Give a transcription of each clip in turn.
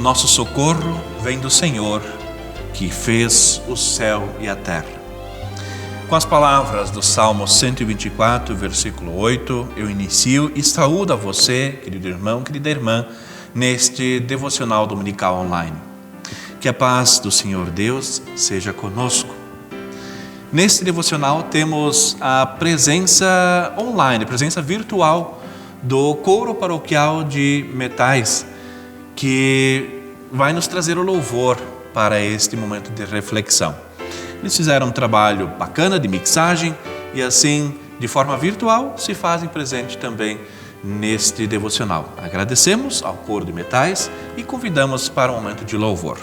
nosso socorro vem do Senhor, que fez o céu e a terra. Com as palavras do Salmo 124, versículo 8, eu inicio e saúdo a você, querido irmão, querida irmã, neste devocional dominical online. Que a paz do Senhor Deus seja conosco. Neste devocional temos a presença online, a presença virtual do coro paroquial de Metais, que vai nos trazer o louvor para este momento de reflexão. Eles fizeram um trabalho bacana de mixagem e assim, de forma virtual, se fazem presente também neste devocional. Agradecemos ao coro de Metais e convidamos para um momento de louvor.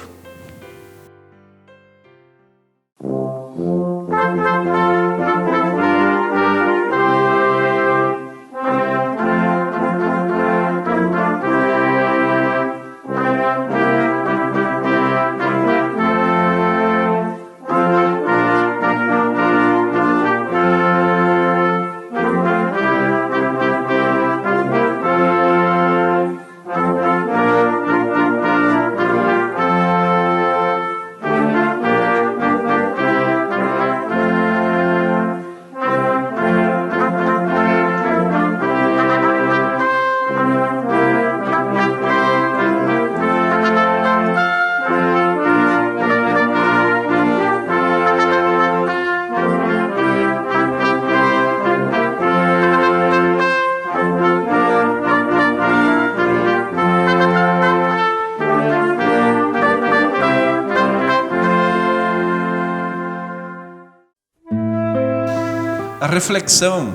A reflexão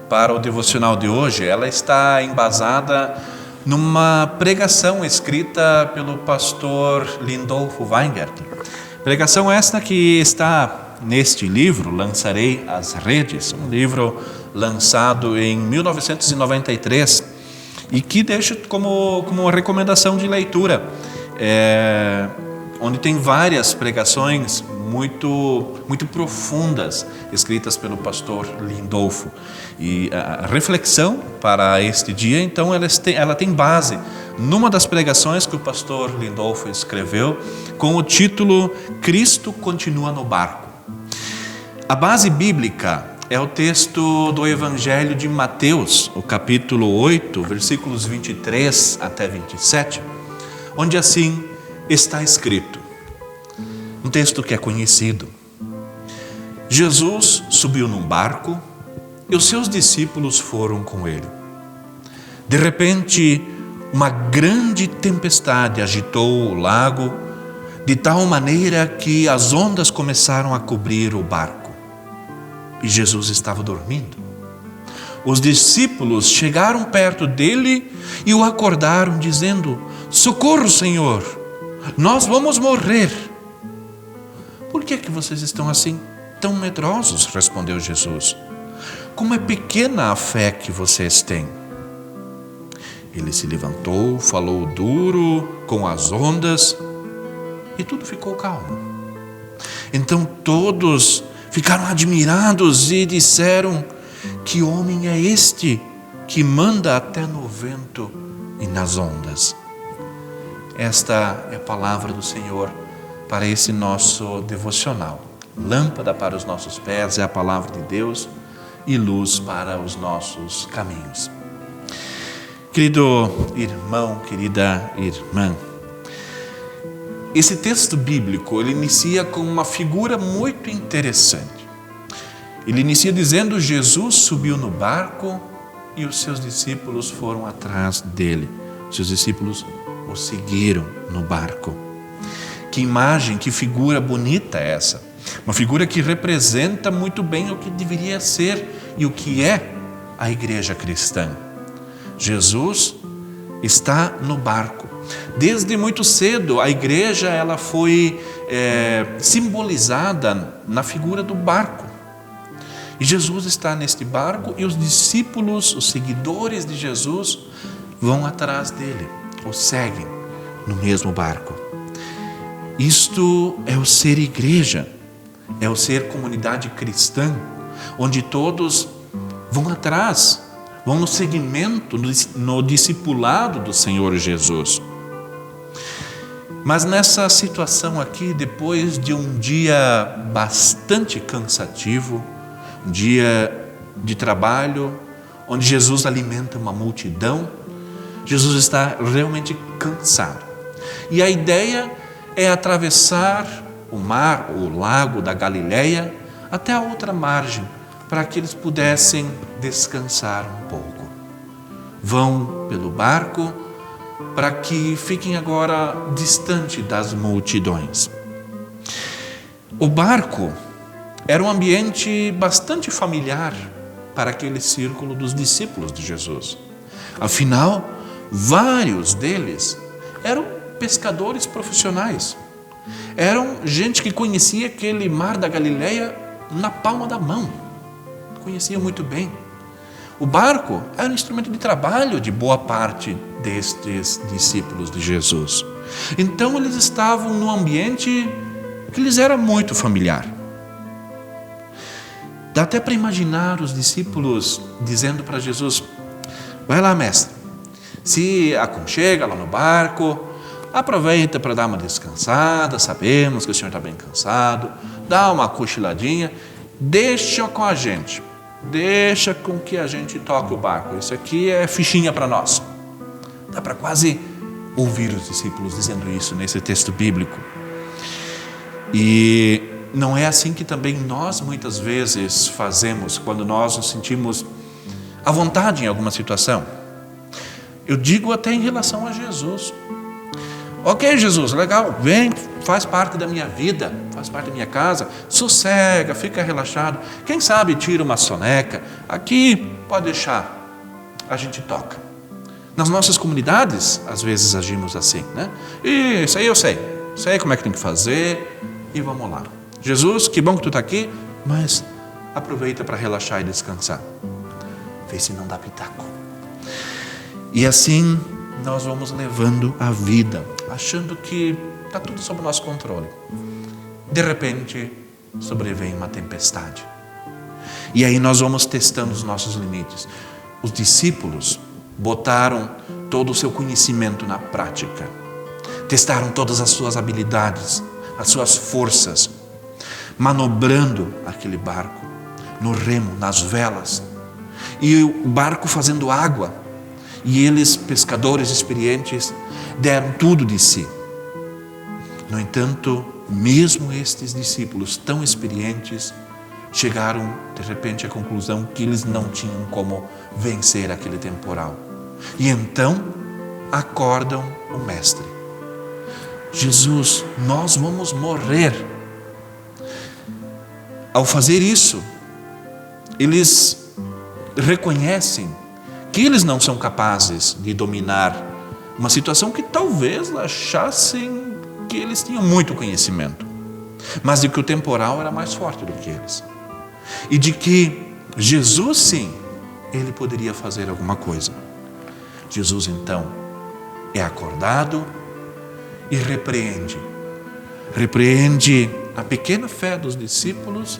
para o devocional de hoje, ela está embasada numa pregação escrita pelo pastor Lindolfo Weingarten. Pregação esta que está neste livro, Lançarei as Redes, um livro lançado em 1993 e que deixa como uma recomendação de leitura, onde tem várias pregações muito profundas, escritas pelo pastor Lindolfo. E a reflexão para este dia, então, ela tem base numa das pregações que o pastor Lindolfo escreveu, com o título Cristo Continua no Barco. A base bíblica é o texto do Evangelho de Mateus, o capítulo 8, versículos 23 até 27, onde assim está escrito. Um texto que é conhecido. Jesus subiu num barco e os seus discípulos foram com ele. De repente, uma grande tempestade agitou o lago de tal maneira que as ondas começaram a cobrir o barco. E Jesus estava dormindo. Os discípulos chegaram perto dele e o acordaram, dizendo: "Socorro, Senhor, nós vamos morrer." "Por que vocês estão assim tão medrosos?" respondeu Jesus. "Como é pequena a fé que vocês têm." Ele se levantou, falou duro com as ondas e tudo ficou calmo. Então todos ficaram admirados e disseram: "Que homem é este que manda até no vento e nas ondas?" Esta é a palavra do Senhor para esse nosso devocional. Lâmpada para os nossos pés é a palavra de Deus e luz para os nossos caminhos. Querido irmão, querida irmã, esse texto bíblico, ele inicia com uma figura muito interessante. Ele inicia dizendo: Jesus subiu no barco e os seus discípulos foram atrás dele. Os seus discípulos o seguiram no barco. Que imagem, que figura bonita é essa. Uma figura que representa muito bem o que deveria ser e o que é a igreja cristã. Jesus está no barco. Desde muito cedo, a igreja ela foi simbolizada na figura do barco. E Jesus está neste barco e os discípulos, os seguidores de Jesus, vão atrás dele, o seguem no mesmo barco. Isto é o ser igreja, é o ser comunidade cristã, onde todos vão atrás, vão no seguimento, no discipulado do Senhor Jesus. Mas nessa situação aqui, depois de um dia bastante cansativo, um dia de trabalho, onde Jesus alimenta uma multidão, Jesus está realmente cansado. E a ideia é atravessar o mar, o lago da Galileia, até a outra margem, para que eles pudessem descansar um pouco. Vão pelo barco para que fiquem agora distante das multidões. O barco era um ambiente bastante familiar para aquele círculo dos discípulos de Jesus. Afinal, vários deles eram pescadores profissionais. Eram gente que conhecia aquele mar da Galileia na palma da mão. Conhecia muito bem. O barco era um instrumento de trabalho de boa parte destes discípulos de Jesus. Então eles estavam num ambiente que lhes era muito familiar. Dá até para imaginar os discípulos dizendo para Jesus: vai lá, mestre, se aconchega lá no barco, aproveita para dar uma descansada, sabemos que o senhor está bem cansado, dá uma cochiladinha, deixa com a gente, deixa com que a gente toque o barco, isso aqui é fichinha para nós. Dá para quase ouvir os discípulos dizendo isso nesse texto bíblico. E não é assim que também nós muitas vezes fazemos quando nós nos sentimos à vontade em alguma situação? Eu digo até em relação a Jesus. Ok, Jesus, legal, vem, faz parte da minha vida, faz parte da minha casa, sossega, fica relaxado. Quem sabe tira uma soneca, aqui pode deixar, a gente toca. Nas nossas comunidades, às vezes agimos assim, né? E isso aí eu sei como é que tem que fazer e vamos lá. Jesus, que bom que tu está aqui, mas aproveita para relaxar e descansar. Vê se não dá pitaco. E assim nós vamos levando a vida, achando que está tudo sob nosso controle. De repente, sobrevém uma tempestade. E aí nós vamos testando os nossos limites. Os discípulos botaram todo o seu conhecimento na prática. Testaram todas as suas habilidades, as suas forças, manobrando aquele barco, no remo, nas velas. E o barco fazendo água. E eles, pescadores experientes, deram tudo de si. No entanto, mesmo estes discípulos tão experientes, chegaram de repente à conclusão que eles não tinham como vencer aquele temporal. E então acordam o mestre. Jesus, nós vamos morrer. Ao fazer isso, eles reconhecem que eles não são capazes de dominar uma situação que talvez achassem que eles tinham muito conhecimento, mas de que o temporal era mais forte do que eles. E de que Jesus, sim, ele poderia fazer alguma coisa. Jesus, então, é acordado e repreende a pequena fé dos discípulos,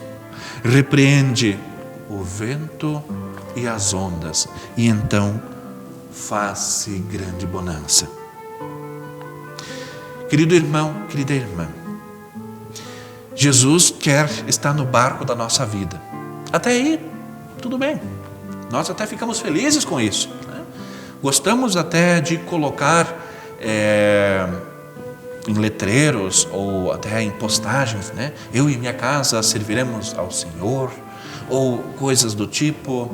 repreende o vento e as ondas, e então faz-se grande bonança. Querido irmão, querida irmã, Jesus quer estar no barco da nossa vida. Até aí, tudo bem. Nós até ficamos felizes com isso, né? Gostamos até de colocar em letreiros ou até em postagens, né? Eu e minha casa serviremos ao Senhor, ou coisas do tipo.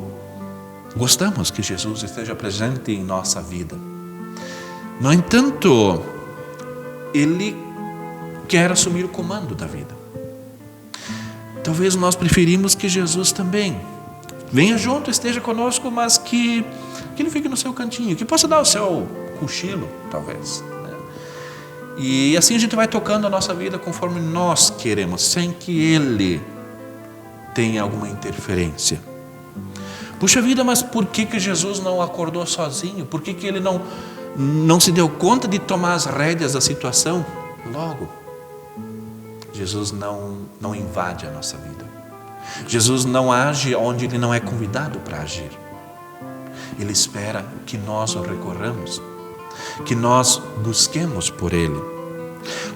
Gostamos que Jesus esteja presente em nossa vida. No entanto, Ele quer assumir o comando da vida. Talvez nós preferimos que Jesus também venha junto, esteja conosco, mas que Ele fique no seu cantinho, que possa dar o seu cochilo, talvez, né? E assim a gente vai tocando a nossa vida conforme nós queremos, sem que Ele tenha alguma interferência. Puxa vida, mas por que Jesus não acordou sozinho? Por que Ele não se deu conta de tomar as rédeas da situação logo? Jesus não invade a nossa vida. Jesus não age onde Ele não é convidado para agir. Ele espera que nós o recorramos, que nós busquemos por Ele.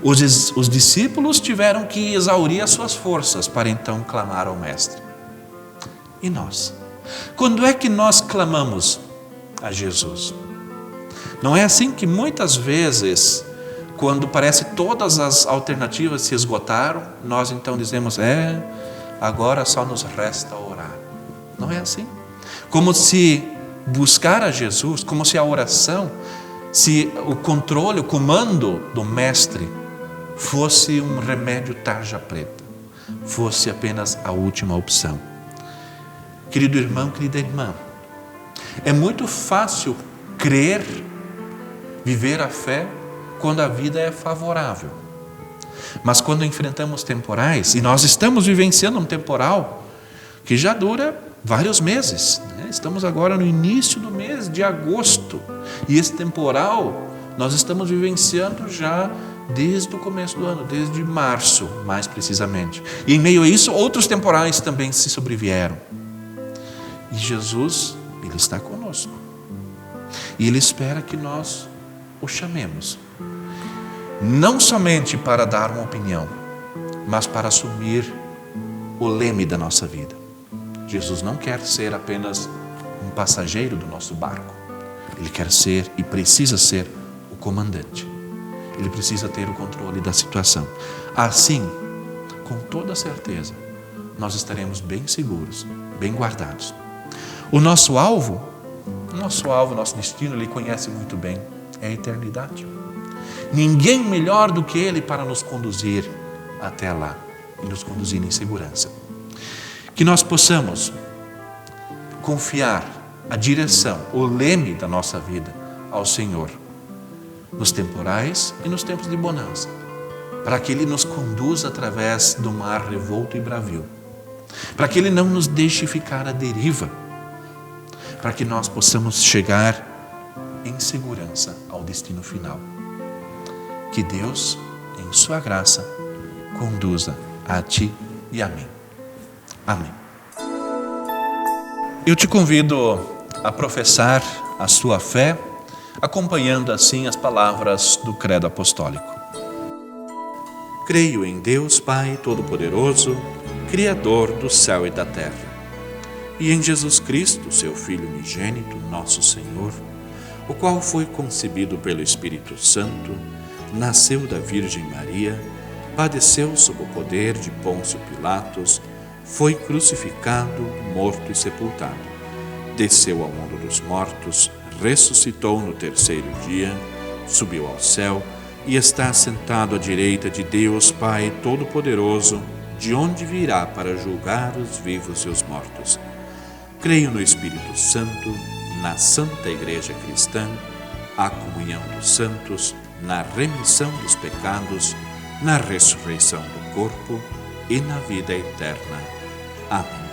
Os discípulos tiveram que exaurir as suas forças para então clamar ao Mestre. E nós? Quando é que nós clamamos a Jesus? Não é assim que muitas vezes, quando parece todas as alternativas se esgotaram, nós então dizemos, agora só nos resta orar. Não é assim? Como se buscar a Jesus, como se a oração, se o controle, o comando do Mestre fosse um remédio tarja preta, fosse apenas a última opção. Querido irmão, querida irmã, é muito fácil crer, viver a fé quando a vida é favorável. Mas quando enfrentamos temporais, e nós estamos vivenciando um temporal que já dura vários meses, né? Estamos agora no início do mês de agosto, e esse temporal nós estamos vivenciando já desde o começo do ano, desde março, mais precisamente. E em meio a isso, outros temporais também se sobrevieram. E Jesus, Ele está conosco. E Ele espera que nós o chamemos. Não somente para dar uma opinião, mas para assumir o leme da nossa vida. Jesus não quer ser apenas um passageiro do nosso barco. Ele quer ser e precisa ser o comandante. Ele precisa ter o controle da situação. Assim, com toda certeza, nós estaremos bem seguros, bem guardados. O nosso alvo, nosso destino, Ele conhece muito bem, é a eternidade. Ninguém melhor do que Ele para nos conduzir até lá e nos conduzir em segurança. Que nós possamos confiar a direção, o leme da nossa vida ao Senhor, nos temporais e nos tempos de bonança, para que Ele nos conduza através do mar revolto e bravio, para que Ele não nos deixe ficar à deriva, para que nós possamos chegar em segurança ao destino final. Que Deus, em sua graça, conduza a ti e a mim. Amém. Eu te convido a professar a sua fé, acompanhando assim as palavras do Credo Apostólico. Creio em Deus Pai Todo-Poderoso, Criador do céu e da terra, e em Jesus Cristo, seu Filho unigênito, nosso Senhor, o qual foi concebido pelo Espírito Santo, nasceu da Virgem Maria, padeceu sob o poder de Pôncio Pilatos, foi crucificado, morto e sepultado, desceu ao mundo dos mortos, ressuscitou no terceiro dia, subiu ao céu e está sentado à direita de Deus Pai Todo-Poderoso, de onde virá para julgar os vivos e os mortos. Creio no Espírito Santo, na Santa Igreja Cristã, a comunhão dos santos, na remissão dos pecados, na ressurreição do corpo e na vida eterna. Amém.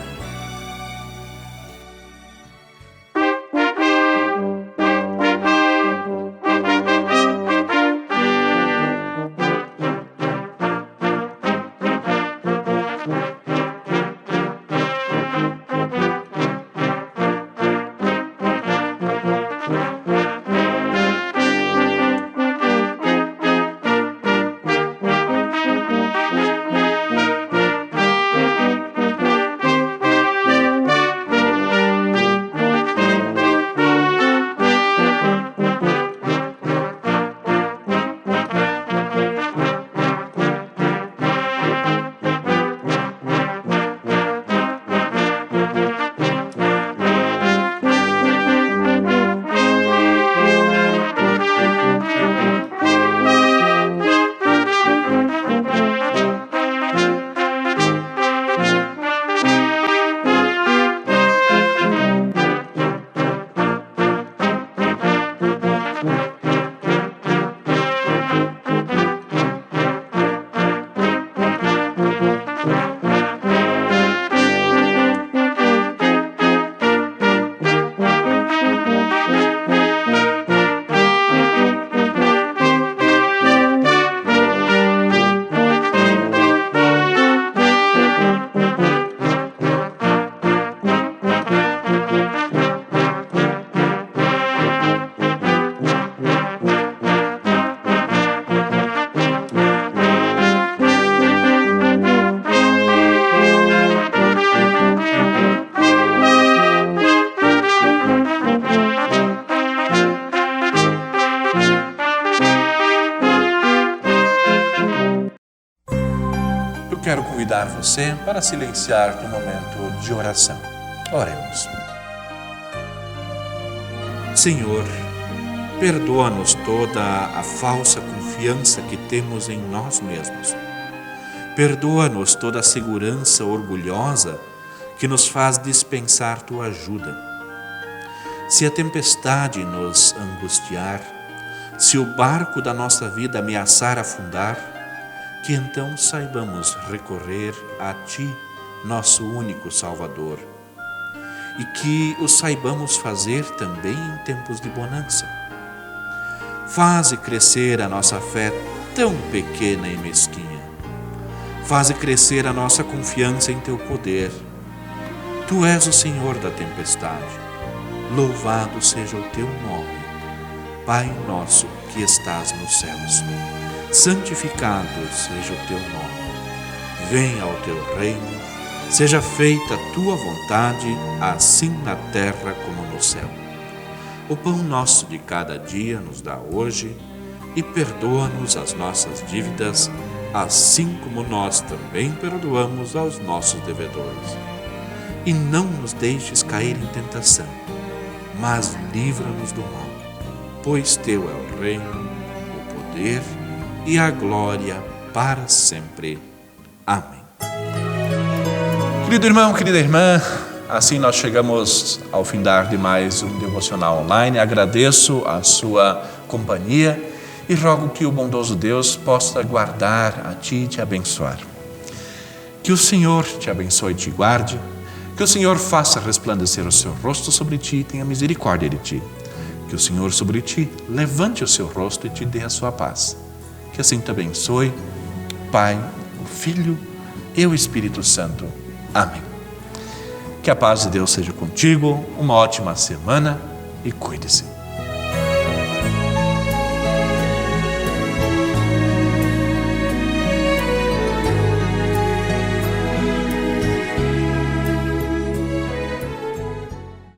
quero convidar você para silenciar no momento de oração. Oremos. Senhor, perdoa-nos toda a falsa confiança que temos em nós mesmos. Perdoa-nos toda a segurança orgulhosa que nos faz dispensar Tua ajuda. Se a tempestade nos angustiar, se o barco da nossa vida ameaçar afundar, que então saibamos recorrer a Ti, nosso único Salvador, e que o saibamos fazer também em tempos de bonança. Faze crescer a nossa fé tão pequena e mesquinha. Faze crescer a nossa confiança em Teu poder. Tu és o Senhor da tempestade. Louvado seja o Teu nome. Pai nosso que estás nos céus, santificado seja o Teu nome. Venha o Teu reino, seja feita a Tua vontade, assim na terra como no céu. O pão nosso de cada dia nos dá hoje e perdoa-nos as nossas dívidas, assim como nós também perdoamos aos nossos devedores. E não nos deixes cair em tentação, mas livra-nos do mal, pois Teu é o reino, o poder e a glória para sempre. Amém. Querido irmão, querida irmã, assim nós chegamos ao findar de mais um Devocional Online. Agradeço a sua companhia e rogo que o bondoso Deus possa guardar a ti e te abençoar. Que o Senhor te abençoe e te guarde, que o Senhor faça resplandecer o seu rosto sobre ti e tenha misericórdia de ti. Que o Senhor sobre ti levante o seu rosto e te dê a sua paz. Que assim te abençoe, Pai, o Filho e o Espírito Santo. Amém. Que a paz de Deus seja contigo, uma ótima semana e cuide-se.